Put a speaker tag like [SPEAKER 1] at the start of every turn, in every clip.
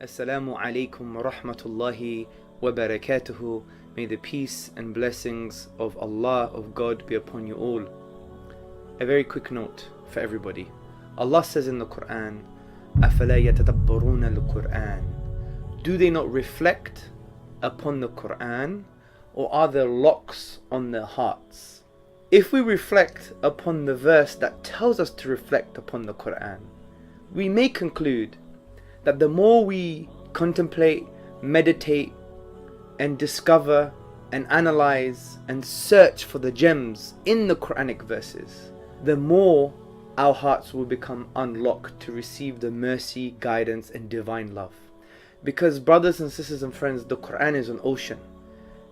[SPEAKER 1] Assalamu alaikum wa rahmatullahi wa barakatuhu. May the peace and blessings of Allah, of God, be upon you all. A very quick note for everybody. Allah says in the Quran, أَفَلَا يَتَدَبَّرُونَ الْقُرْآنَ. Do they not reflect upon the Quran, or are there locks on their hearts? If we reflect upon the verse that tells us to reflect upon the Quran, we may conclude that the more we contemplate, meditate, and discover and analyze and search for the gems in the Quranic verses, the more our hearts will become unlocked to receive the mercy, guidance, and divine love. Because brothers and sisters and friends, the Quran is an ocean,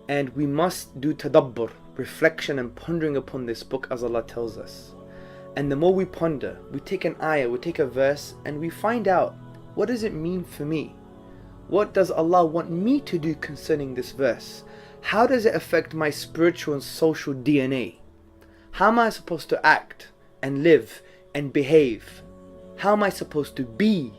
[SPEAKER 1] and we must do tadabbur, reflection and pondering upon this book as Allah tells us. And the more we ponder, we take an ayah, we take a verse, and we find out, what does it mean for me? What does Allah want me to do concerning this verse? How does it affect my spiritual and social DNA? How am I supposed to act and live and behave? How am I supposed to be?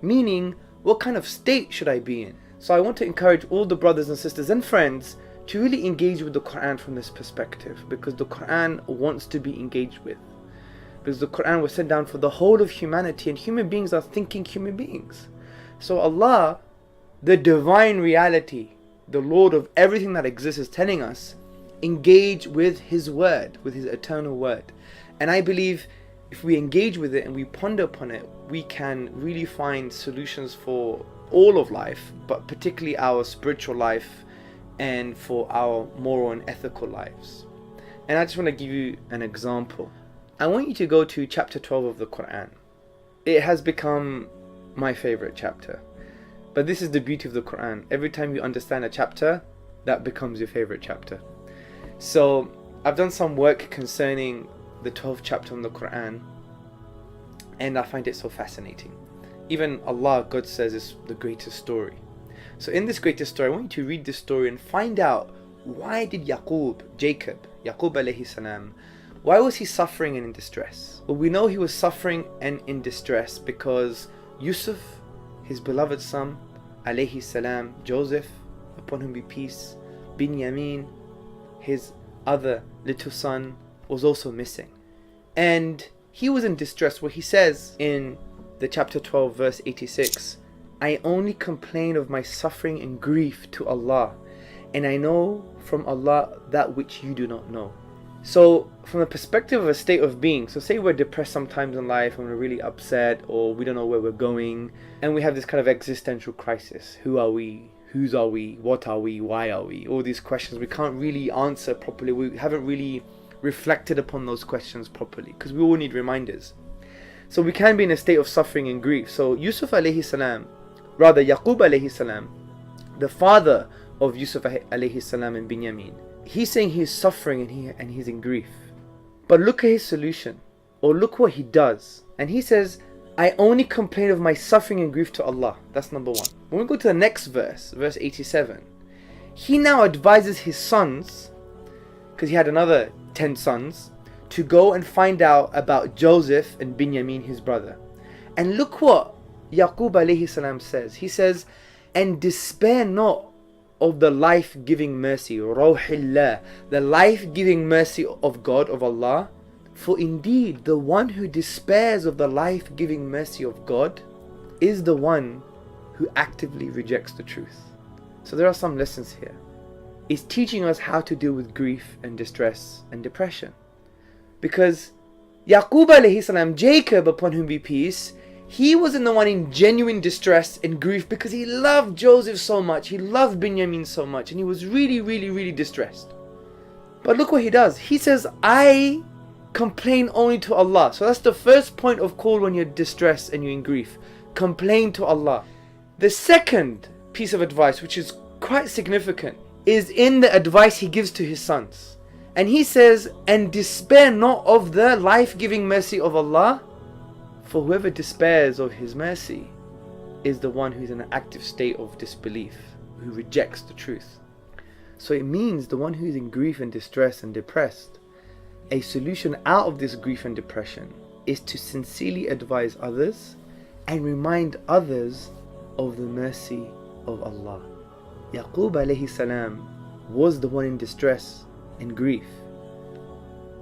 [SPEAKER 1] Meaning, what kind of state should I be in? So I want to encourage all the brothers and sisters and friends to really engage with the Quran from this perspective, because the Quran wants to be engaged with. Because the Quran was sent down for the whole of humanity, and human beings are thinking human beings. So Allah, the divine reality, the Lord of everything that exists, is telling us, engage with His word, with His eternal word. And I believe if we engage with it and we ponder upon it, we can really find solutions for all of life, but particularly our spiritual life and for our moral and ethical lives. And I just want to give you an example. I want you to go to chapter 12 of the Quran. It has become my favorite chapter. But this is the beauty of the Quran. Every time you understand a chapter, that becomes your favorite chapter. So I've done some work concerning the 12th chapter in the Quran, and I find it so fascinating. Even Allah, God says, is the greatest story. So in this greatest story, I want you to read this story and find out, why did Yaqub alayhi salam, why was he suffering and in distress? Well, we know he was suffering and in distress because Yusuf, his beloved son, alayhi salam, Joseph, upon whom be peace, Binyamin, his other little son, was also missing. And he was in distress, where he says in the chapter 12 verse 86, I only complain of my suffering and grief to Allah, and I know from Allah that which you do not know. So from the perspective of a state of being, so say we're depressed sometimes in life and we're really upset, or we don't know where we're going, and we have this kind of existential crisis. Who are we? Whose are we? What are we? Why are we? All these questions we can't really answer properly. We haven't really reflected upon those questions properly, because we all need reminders. So we can be in a state of suffering and grief. So Yusuf alayhi salam, rather Yaqub alayhi salam, the father of Yusuf alayhi salam and Binyamin, he's saying he's suffering and he's in grief. But look at his solution, or look what he does. And he says, I only complain of my suffering and grief to Allah. That's number one. When we go to the next verse, verse 87, he now advises his sons, because he had another 10 sons, to go and find out about Joseph and Binyamin, his brother. And look what Yaqub alayhi salam says. He says, and despair not of the life-giving mercy, Rawhillah, the life-giving mercy of God, of Allah. For indeed, the one who despairs of the life-giving mercy of God is the one who actively rejects the truth. So there are some lessons here. It's teaching us how to deal with grief and distress and depression. Because Yaqub alayhi salam, Jacob, upon whom be peace, he wasn't the one in genuine distress and grief because he loved Joseph so much, he loved Binyamin so much, and he was really, really, really distressed. But look what he does. He says, I complain only to Allah. So that's the first point of call when you're distressed and you're in grief. Complain to Allah. The second piece of advice, which is quite significant, is in the advice he gives to his sons. And he says, and despair not of the life-giving mercy of Allah, for whoever despairs of His mercy is the one who's in an active state of disbelief, who rejects the truth. So it means the one who's in grief and distress and depressed, a solution out of this grief and depression is to sincerely advise others and remind others of the mercy of Allah. Yaqub alayhi salam was the one in distress and grief,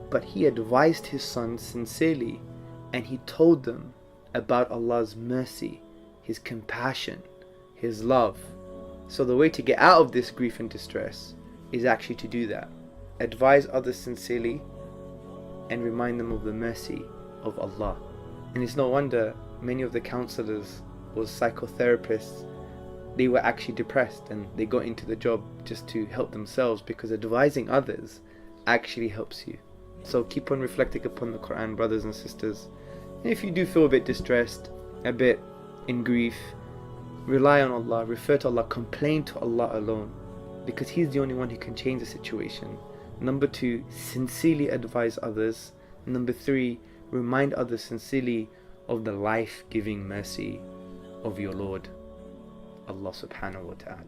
[SPEAKER 1] but he advised his sons sincerely, and he told them about Allah's mercy, His compassion, His love. So the way to get out of this grief and distress is actually to do that. Advise others sincerely and remind them of the mercy of Allah. And it's no wonder many of the counselors or psychotherapists, they were actually depressed and they got into the job just to help themselves, because advising others actually helps you. So keep on reflecting upon the Quran, brothers and sisters. And if you do feel a bit distressed, a bit in grief, rely on Allah, refer to Allah, complain to Allah alone, because He's the only one who can change the situation. Number 2, sincerely advise others. Number 3, remind others sincerely of the life-giving mercy of your Lord, Allah subhanahu wa ta'ala.